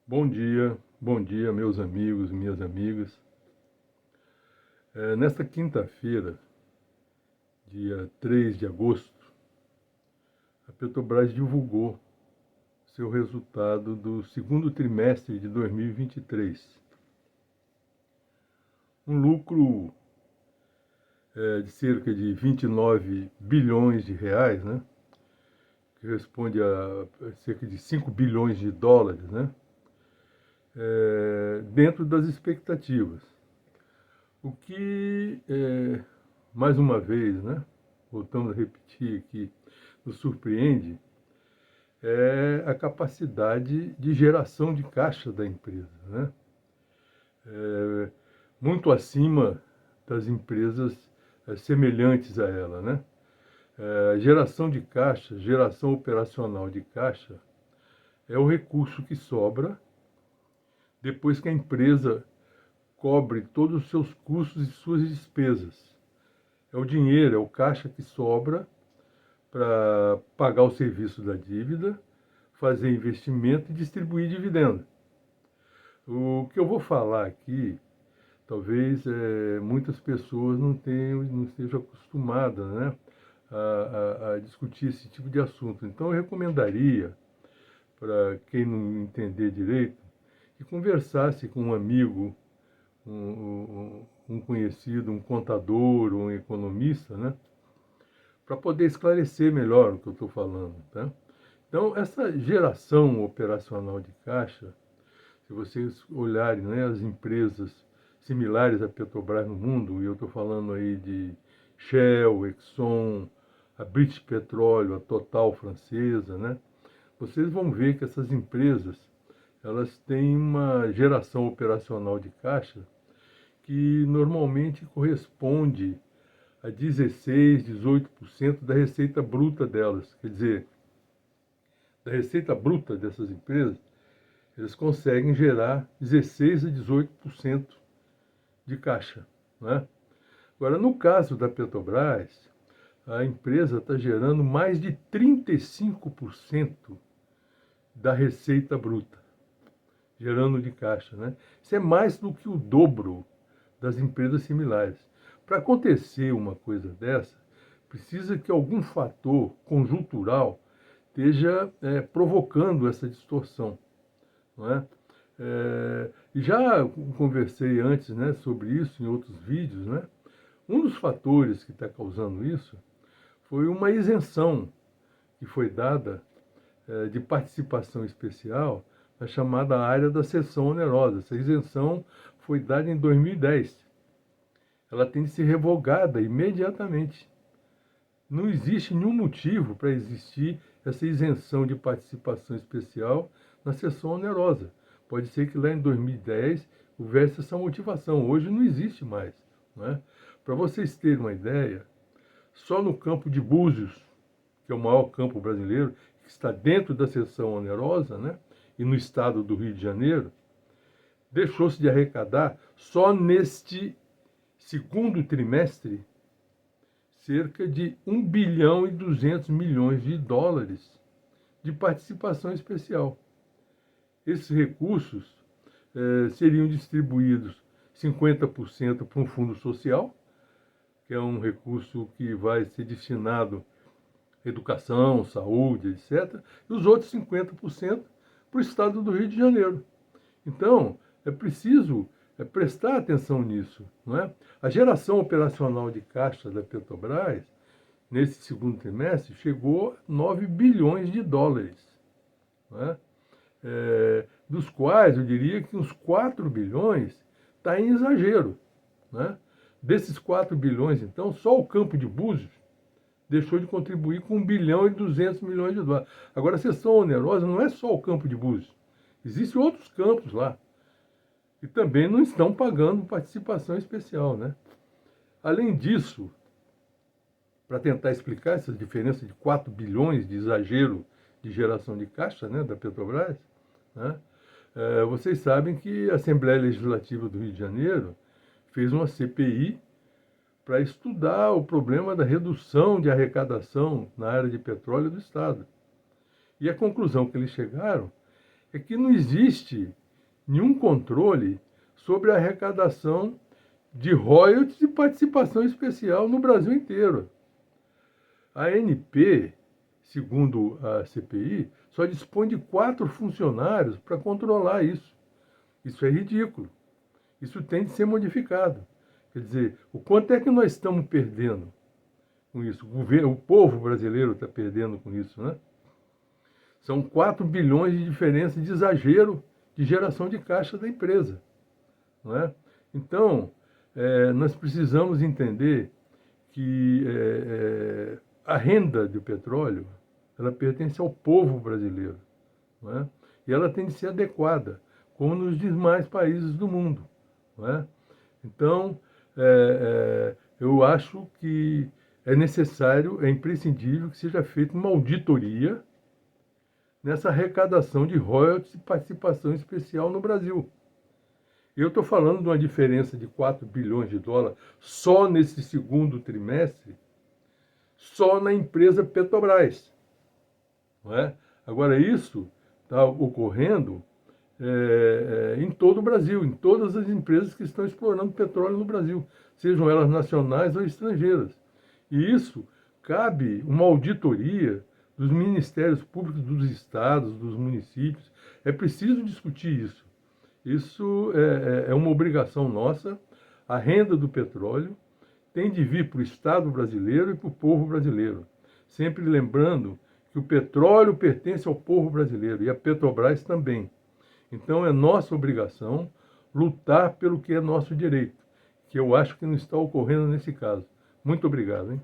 Bom dia, meus amigos e minhas amigas. Nesta quinta-feira, dia 3 de agosto, a Petrobras divulgou seu resultado do segundo trimestre de 2023. Um lucro de cerca de 29 bilhões de reais, né? Que responde a cerca de 5 bilhões de dólares, né? Dentro das expectativas. O que, mais uma vez, né, voltamos a repetir aqui, nos surpreende é a capacidade de geração de caixa da empresa, né? Muito acima das empresas semelhantes a ela, né? Geração de caixa, geração operacional de caixa é o recurso que sobra depois que a empresa cobre todos os seus custos e suas despesas. É o dinheiro, é o caixa que sobra para pagar o serviço da dívida, fazer investimento e distribuir dividendo. O que eu vou falar aqui, talvez muitas pessoas não estejam acostumadas, né, a discutir esse tipo de assunto. Então eu recomendaria, para quem não entender direito, que conversasse com um amigo, um conhecido, um contador, um economista, né, para poder esclarecer melhor o que eu estou falando, tá? Então, essa geração operacional de caixa, se vocês olharem, né, as empresas similares à Petrobras no mundo, e eu estou falando aí de Shell, Exxon, a British Petroleum, a Total francesa, né, vocês vão ver que essas empresas, elas têm uma geração operacional de caixa que normalmente corresponde a 16, 18% da receita bruta delas. Quer dizer, da receita bruta dessas empresas, eles conseguem gerar 16 a 18% de caixa, né? Agora, no caso da Petrobras, a empresa está gerando mais de 35% da receita bruta, gerando de caixa, né? Isso é mais do que o dobro das empresas similares. Para acontecer uma coisa dessa, precisa que algum fator conjuntural esteja provocando essa distorção, não é? Já conversei antes, né, sobre isso em outros vídeos, né? Um dos fatores que está causando isso foi uma isenção que foi dada de participação especial na chamada área da cessão onerosa. Essa isenção foi dada em 2010. Ela tem de ser revogada imediatamente. Não existe nenhum motivo para existir essa isenção de participação especial na cessão onerosa. Pode ser que lá em 2010 houvesse essa motivação. Hoje não existe mais, né? Para vocês terem uma ideia, só no campo de Búzios, que é o maior campo brasileiro, que está dentro da cessão onerosa, né, e no estado do Rio de Janeiro, deixou-se de arrecadar só neste segundo trimestre cerca de 1 bilhão e 200 milhões de dólares de participação especial. Esses recursos seriam distribuídos 50% para um fundo social, que é um recurso que vai ser destinado à educação, saúde, etc., e os outros 50% para o estado do Rio de Janeiro. Então, é preciso prestar atenção nisso, não é? A geração operacional de caixa da Petrobras, nesse segundo trimestre, chegou a 9 bilhões de dólares, não é? Dos quais eu diria que uns 4 bilhões está em exagero, né? Desses 4 bilhões, então, só o campo de Búzios deixou de contribuir com 1 bilhão e 200 milhões de dólares. Agora, a cessão onerosa não é só o campo de Búzios. Existem outros campos lá e também não estão pagando participação especial, né? Além disso, para tentar explicar essa diferença de 4 bilhões de exagero de geração de caixa, né, da Petrobras, né, vocês sabem que a Assembleia Legislativa do Rio de Janeiro fez uma CPI para estudar o problema da redução de arrecadação na área de petróleo do Estado. E a conclusão que eles chegaram é que não existe nenhum controle sobre a arrecadação de royalties e participação especial no Brasil inteiro. A ANP, segundo a CPI, só dispõe de 4 funcionários para controlar isso. Isso é ridículo. Isso tem de ser modificado. Quer dizer, o quanto é que nós estamos perdendo com isso? O povo brasileiro está perdendo com isso, né? São 4 bilhões de diferença de exagero de geração de caixa da empresa, não é? Então, nós precisamos entender que a renda do petróleo, ela pertence ao povo brasileiro, não é? E ela tem de ser adequada, como nos demais países do mundo, não é? Então, eu acho que é necessário, é imprescindível que seja feita uma auditoria nessa arrecadação de royalties e participação especial no Brasil. Eu estou falando de uma diferença de 4 bilhões de dólares só nesse segundo trimestre, só na empresa Petrobras, não é? Agora, isso está ocorrendo em todo o Brasil, em todas as empresas que estão explorando petróleo no Brasil, sejam elas nacionais ou estrangeiras. E isso cabe uma auditoria dos ministérios públicos dos estados, dos municípios. É preciso discutir isso. Isso é uma obrigação nossa. A renda do petróleo tem de vir para o Estado brasileiro e para o povo brasileiro. Sempre lembrando que o petróleo pertence ao povo brasileiro e a Petrobras também. Então é nossa obrigação lutar pelo que é nosso direito, que eu acho que não está ocorrendo nesse caso. Muito obrigado, hein?